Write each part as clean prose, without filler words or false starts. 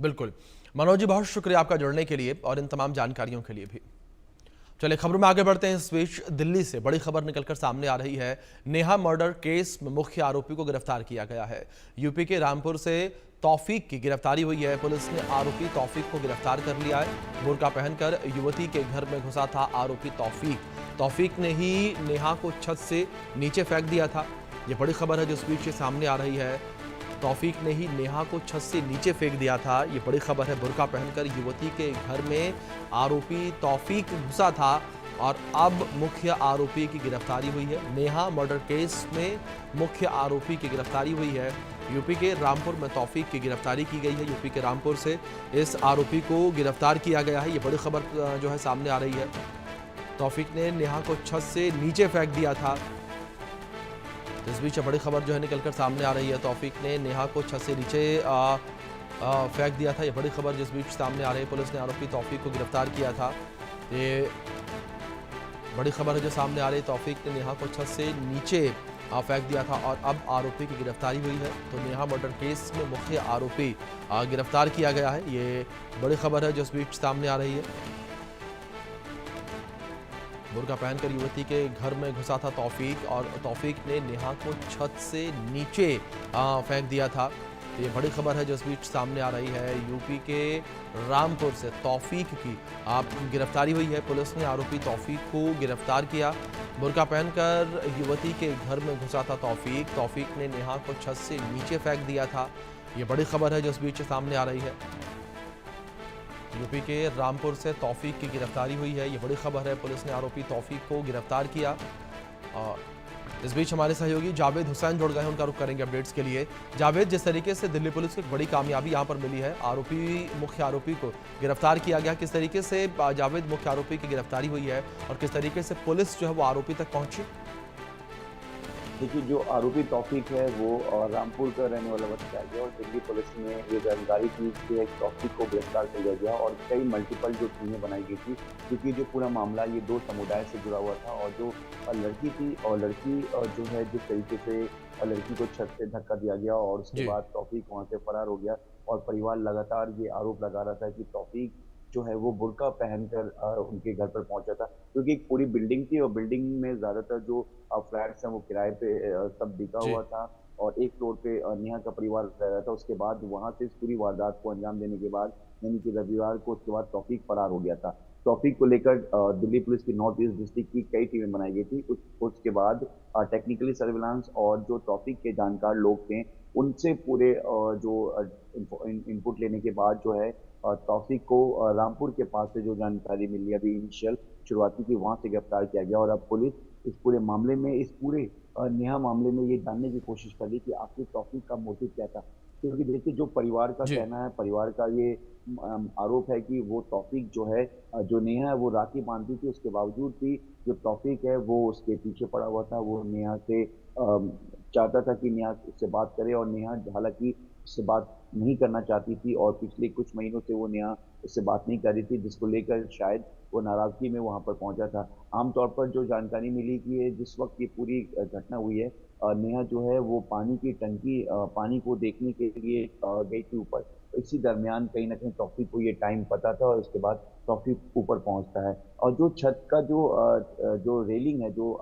बिल्कुल। मनोज जी, बहुत शुक्रिया आपका जुड़ने के लिए और इन तमाम जानकारियों के लिए भी। चलिए खबरों में आगे बढ़ते हैं। इस बीच दिल्ली से बड़ी खबर निकलकर सामने आ रही है। नेहा मर्डर केस में मुख्य आरोपी को गिरफ्तार किया गया है। यूपी के रामपुर से तौफीक की गिरफ्तारी हुई है। पुलिस ने आरोपी तौफीक को गिरफ्तार कर लिया है। बुर्का पहनकर युवती के घर में घुसा था आरोपी तौफीक। तौफीक ने ही नेहा को छत से नीचे फेंक दिया था। ये बड़ी खबर है जो इस बीच सामने आ रही है। तौफीक ने ही नेहा को छत से नीचे फेंक दिया था। ये बड़ी खबर है। बुर्का पहनकर युवती के घर में आरोपी तौफीक घुसा था और अब मुख्य आरोपी की गिरफ्तारी हुई है। नेहा मर्डर केस में मुख्य आरोपी की गिरफ्तारी हुई है। यूपी के रामपुर में तौफीक की गिरफ्तारी की गई है। यूपी के रामपुर से इस आरोपी को गिरफ्तार किया गया है। ये बड़ी खबर जो है सामने आ रही है। तौफीक ने नेहा को छत से नीचे फेंक दिया था। इस बीच बड़ी खबर जो है निकलकर सामने आ रही है। तौफीक ने नेहा को छत से नीचे फेंक दिया था। ये बड़ी खबर जिस बीच सामने आ रही है। पुलिस ने आरोपी तौफीक को गिरफ्तार किया था। ये बड़ी खबर है जो सामने आ रही है। तौफीक ने नेहा को छत से नीचे फेंक दिया था और अब आरोपी की गिरफ्तारी हुई है। तो नेहा मर्डर केस में मुख्य आरोपी गिरफ्तार किया गया है। ये बड़ी खबर है जो इस बीच सामने आ रही है। बुर्का पहनकर युवती के घर में घुसा था तौफीक और तौफीक ने नेहा को छत से नीचे फेंक दिया था। तो ये बड़ी खबर है जो इस बीच सामने आ रही है। यूपी के रामपुर से तौफीक की गिरफ्तारी हुई है। पुलिस ने आरोपी तौफीक को गिरफ्तार किया। बुर्का पहनकर युवती के घर में घुसा था तौफीक। तौफीक ने नेहा को छत से नीचे फेंक दिया था। ये बड़ी खबर है जो इस बीच सामने आ रही है। यूपी के रामपुर से तौफीक की गिरफ्तारी हुई है। ये बड़ी खबर है। पुलिस ने आरोपी तौफीक को गिरफ्तार किया। और इस बीच हमारे सहयोगी जावेद हुसैन जुड़ गए हैं, उनका रुख करेंगे अपडेट्स के लिए। जावेद, जिस तरीके से दिल्ली पुलिस को एक बड़ी कामयाबी यहाँ पर मिली है, मुख्य आरोपी को गिरफ्तार किया गया, किस तरीके से जावेद मुख्य आरोपी की गिरफ्तारी हुई है और किस तरीके से पुलिस जो है वो आरोपी तक पहुंची? देखिए, जो आरोपी तौफीक है वो रामपुर का रहने वाला बताया गया और दिल्ली पुलिस ने ये जानकारी दी कि एक तौफीक को गिरफ्तार कर लिया गया और कई मल्टीपल जो टीमें बनाई गई थी, क्योंकि जो पूरा मामला ये दो समुदाय से जुड़ा हुआ था और जो लड़की थी और लड़की जो है जिस तरीके से लड़की को छत से धक्का दिया गया और उसके जी। बाद तौफीक वहां से फरार हो गया और परिवार लगातार ये आरोप लगा रहा था कि तौफीक जो है वो बुर्का पहनकर उनके घर पर पहुंचा था, क्योंकि एक पूरी बिल्डिंग थी और बिल्डिंग में ज्यादातर जो फ्लैट्स हैं वो किराए पे सब बिका जी। हुआ था और एक फ्लोर पे नेहा का परिवार रह रहा था। उसके बाद वहां से इस पूरी वारदात को अंजाम देने के बाद यानी कि रविवार को उसके बाद तौफीक फरार हो गया था। तौफीक को लेकर दिल्ली पुलिस की नॉर्थ ईस्ट डिस्ट्रिक्ट की कई टीमें बनाई गई थी। उसके बाद टेक्निकली सर्विलांस और जो तौफीक के जानकार लोग थे उनसे पूरे जो इनपुट लेने के बाद जो है तौफीक को रामपुर के पास से जो जानकारी मिली अभी इनिशियल शुरुआती की वहां से गिरफ्तार किया गया और अब पुलिस इस पूरे मामले में इस पूरे नेहा मामले में ये जानने की कोशिश कर रही कि आखिर तौफीक का मोटिव क्या था, क्योंकि देखिए जो परिवार का जी। कहना है, परिवार का ये आरोप है कि वो तौफीक जो है जो नेहा है वो राखी बांधती थी, उसके बावजूद भी जो तौफीक है वो उसके पीछे पड़ा हुआ था। वो नेहा से चाहता था कि नेहा उससे बात करे और नेहा हालांकि उससे बात नहीं करना चाहती थी और पिछले कुछ महीनों से वो नेहा उससे बात नहीं कर रही थी, जिसको लेकर शायद वो नाराजगी में वहां पर पहुंचा था। आमतौर पर जो जानकारी मिली कि ये जिस वक्त ये पूरी घटना हुई है, नेहा जो है वो पानी की टंकी पानी को देखने के लिए गई थी ऊपर। इसी दरमियान कहीं ना कहीं तौफीक को ये टाइम पता था और उसके बाद तौफीक ऊपर पहुंचता है और जो छत का जो जो रेलिंग है जो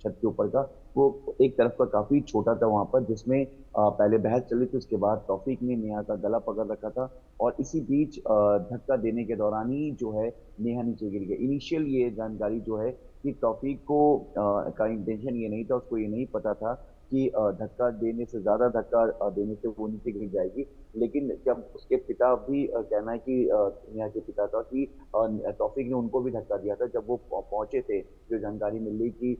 छत के ऊपर का वो एक तरफ का काफी छोटा था वहां पर, जिसमें पहले बहस चली थी। उसके बाद तौफीक ने नेहा का गला पकड़ रखा था और इसी बीच धक्का देने के दौरान ही जो है नेहा नीचे गिर गई। इनिशियल ये जानकारी जो है कि तौफीक को का इंटेंशन ये नहीं था, उसको ये नहीं पता था कि धक्का देने से ज्यादा धक्का देने से वो नीचे गिर जाएगी। लेकिन जब उसके पिता भी कहना है कि नेहा के पिता का कि तौफीक ने उनको भी धक्का दिया था, जब वो पहुंचे थे जो जानकारी मिल रही कि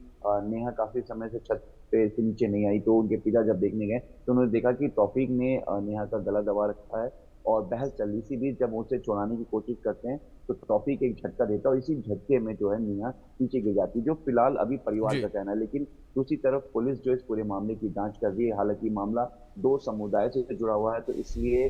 नेहा काफी समय से छत पे से नीचे नहीं आई, तो उनके पिता जब देखने गए तो उन्होंने देखा कि तौफीक ने नेहा का गला दबा रखा है और बहस चल रही। इसी बीच जब वो उसे छुड़ाने की कोशिश करते हैं तो तौफीक एक झटका देता है और इसी झटके में जो है नेहा पीछे गिर जाती है, जो फिलहाल अभी परिवार जी। का कहना है। लेकिन दूसरी तरफ पुलिस जो इस पूरे मामले की जांच कर रही है, हालांकि मामला दो समुदाय से जुड़ा हुआ है तो इसलिए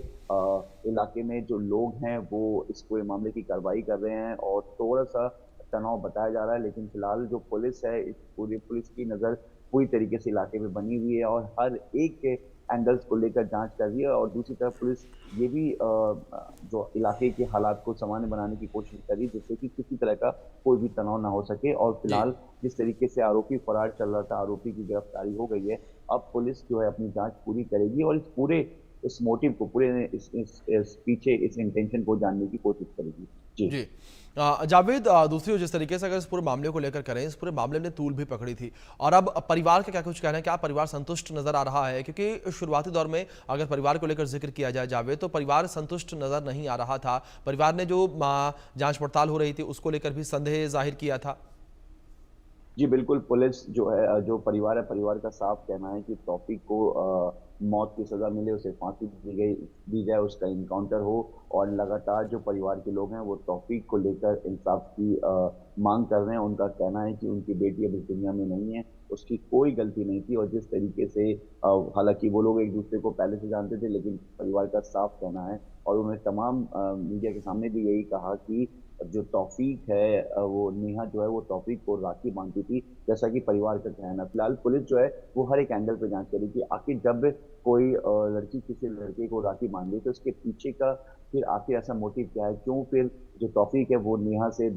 इलाके में जो लोग हैं वो इस पूरे मामले की कार्रवाई कर रहे हैं और थोड़ा सा तनाव बताया जा रहा है। लेकिन फिलहाल जो पुलिस है, इस पूरी पुलिस की नजर पूरी तरीके से इलाके में बनी हुई है और हर एक के एंगल्स को लेकर जांच कर रही है और दूसरी तरफ पुलिस ये भी जो इलाके के हालात को सामान्य बनाने की कोशिश कर रही है जिससे कि किसी तरह का कोई भी तनाव ना हो सके। और जी फिलहाल जिस तरीके से आरोपी फरार चल रहा था, आरोपी की गिरफ्तारी हो गई है। अब पुलिस जो है अपनी जांच पूरी करेगी और इस मोटिव को पूरे इस पीछे इस इंटेंशन को जानने की कोशिश करेगी। जी। जी जावेद, दूसरी ओर जिस तरीके से अगर इस पूरे मामले को लेकर करें, इस पूरे मामले ने तूल भी पकड़ी थी और अब परिवार का क्या कुछ कहना है? क्या परिवार संतुष्ट नजर आ रहा है? क्योंकि शुरुआती दौर में अगर परिवार को लेकर जिक्र किया जाए जावेद, तो परिवार संतुष्ट नजर नहीं आ रहा था। परिवार ने जो जांच पड़ताल हो रही थी उसको लेकर भी संदेह जाहिर किया था। जी, बिल्कुल, पुलिस जो है जो परिवार है, परिवार का साफ कहना है कि तौफीक को मौत की सज़ा मिले, उसे फांसी दी जाए, उसका एनकाउंटर हो। और लगातार जो परिवार के लोग हैं, वो तौफीक को लेकर इंसाफ की माँग कर रहे हैं। उनका कहना है कि उनकी बेटी अब इस दुनिया में नहीं है, उसकी कोई गलती नहीं थी। और जिस तरीके से हालाँकि वो लोग एक-दूसरे को पहले से जानते थे, लेकिन परिवार का साफ कहना है और उन्होंने तमाम मीडिया के सामने भी यही कहा कि जो तौफीक है वो नेहा जो है वो तौफीक को राखी बांधती थी, जैसा कि परिवार का कहना है। फिलहाल पुलिस जो है वो हर एक एंगल पे जांच करेगी। आखिर जब कोई लड़की किसी लड़के को राखी बांधे तो उसके पीछे का फिर आखिर ऐसा मोटिव क्या है? क्यों फिर जो तौफीक है वो नेहा से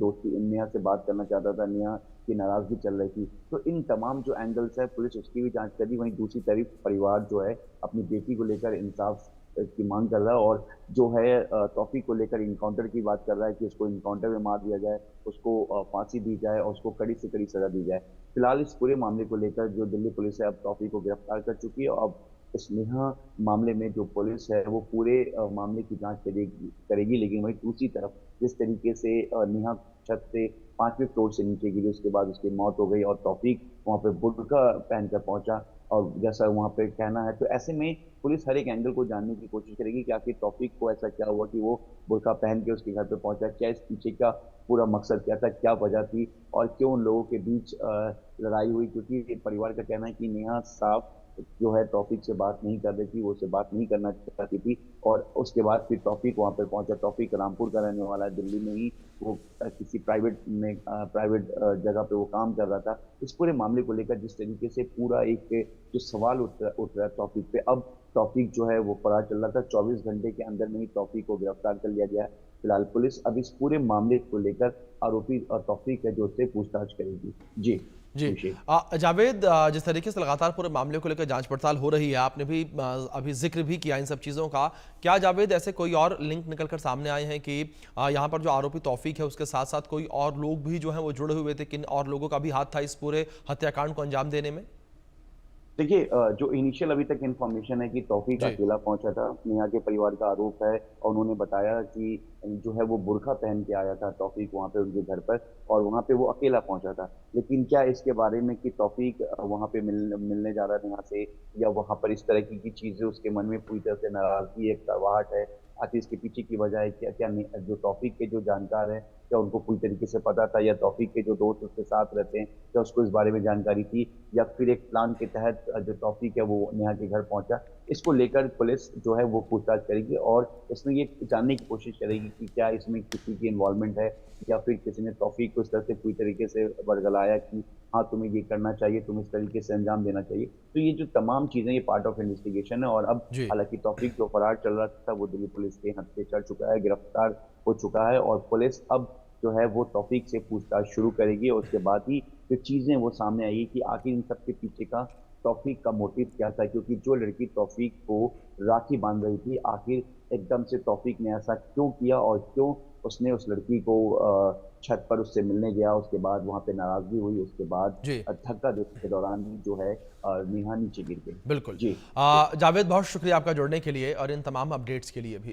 बात करना चाहता था, नेहा की नाराज़गी चल रही थी। तो इन तमाम जो एंगल्स है पुलिस उसकी भी जांच कर रही है। वहीं दूसरी तरफ परिवार जो है अपनी बेटी को लेकर इंसाफ की मांग कर रहा है और जो है तौफीक को लेकर इनकाउंटर की बात कर रहा है कि उसको इनकाउंटर में मार दिया जाए, उसको फांसी दी जाए और उसको कड़ी से कड़ी सजा दी जाए। फिलहाल इस पूरे मामले को लेकर जो दिल्ली पुलिस है अब तौफीक को गिरफ्तार कर चुकी है। अब इस नेहा मामले में जो पुलिस है वो पूरे मामले की जांच करेगी। लेकिन वहीं दूसरी तरफ जिस तरीके से नेहा छत से 5वें फ्लोर से नीचे गिरी, उसके बाद उसकी मौत हो गई और तौफीक वहाँ पे बुर्का पहनकर पहुंचा और जैसा वहाँ पे कहना है, तो ऐसे में पुलिस हर एक एंगल को जानने की कोशिश करेगी कि आखिर तौफीक को ऐसा क्या हुआ कि वो बुर्का पहन के उसके घर पे पहुंचा। क्या इस पीछे का पूरा मकसद क्या था, क्या वजह थी और क्यों उन लोगों के बीच लड़ाई हुई? क्योंकि परिवार का कहना है कि नेहा साफ जो है तौफीक से बात नहीं कर रही थी, वो उससे बात नहीं करना चाहती थी। और उसके बाद फिर तौफीक वहाँ पे पहुंचा। तौफीक रामपुर का रहने वाला है, दिल्ली में ही वो किसी प्राइवेट जगह पे वो काम कर रहा था। इस पूरे मामले को लेकर जिस तरीके से पूरा एक जो सवाल उठ रहा है तौफीक पे, अब तौफीक जो है वो फरार चल रहा था। 24 घंटे के अंदर में ही तौफीक को गिरफ्तार कर लिया गया है। फिलहाल पुलिस अब इस पूरे मामले को लेकर आरोपी तौफीक है जो उससे पूछताछ करेगी। जी। जी अभिषेक। जावेद, जिस तरीके से लगातार पूरे मामले को लेकर जांच पड़ताल हो रही है, आपने भी अभी जिक्र भी किया इन सब चीज़ों का। क्या जावेद ऐसे कोई और लिंक निकल कर सामने आए हैं कि यहाँ पर जो आरोपी तौफीक है उसके साथ साथ कोई और लोग भी जो हैं वो जुड़े हुए थे? किन और लोगों का भी हाथ था इस पूरे हत्याकांड को अंजाम देने में? देखिए जो इनिशियल अभी तक इन्फॉर्मेशन है कि तौफीक जी अकेला पहुंचा था। नेहा के परिवार का आरोप है और उन्होंने बताया कि जो है वो बुर्का पहन के आया था तौफीक वहां पे उनके घर पर और वहां पे वो अकेला पहुंचा था। लेकिन क्या इसके बारे में कि तौफीक वहां पे मिलने जा रहा है नेहा से या वहां पर इस तरह की चीजें उसके मन में पूरी तरह से नाराजगी है, कड़वाहट है, आखिर इसके पीछे की वजह है क्या? क्या जो तौफीक के जो जानकार हैं क्या उनको पूरी तरीके से पता था या तौफीक के जो दोस्त उसके साथ रहते हैं क्या उसको इस बारे में जानकारी थी या फिर एक प्लान के तहत जो तौफीक है वो नेहा के घर पहुंचा? इसको लेकर पुलिस जो है वो पूछताछ करेगी और इसमें ये जानने की कोशिश करेगी कि क्या इसमें किसी की इन्वॉल्वमेंट है या फिर किसी ने तौफीक को इस तरह से पूरी तरीके से वर्गलाया कि हाँ तुम्हें ये करना चाहिए, तुम्हें इस तरीके से अंजाम देना चाहिए। तो ये जो तमाम चीजें ये पार्ट ऑफ इन्वेस्टिगेशन है और अब जी हालांकि तौफीक जो फरार चल रहा था वो दिल्ली पुलिस के हाथ से चढ़ चुका है, गिरफ्तार हो चुका है और पुलिस अब जो है वो तौफीक से पूछताछ शुरू करेगी और उसके बाद ही जो चीजें वो सामने आएगी कि आखिर इन सब के पीछे का तौफीक का मोटिव क्या था। क्योंकि जो लड़की तौफीक को राखी बांध रही थी आखिर एकदम से तौफीक ने ऐसा क्यों किया और क्यों उसने उस लड़की को छत पर उससे मिलने गया, उसके बाद वहां पे नाराजगी हुई, उसके बाद जी धक्का देने के दौरान भी जो है नेहा नीचे गिर गई। बिल्कुल। जी। जावेद, बहुत शुक्रिया आपका जुड़ने के लिए और इन तमाम अपडेट्स के लिए भी।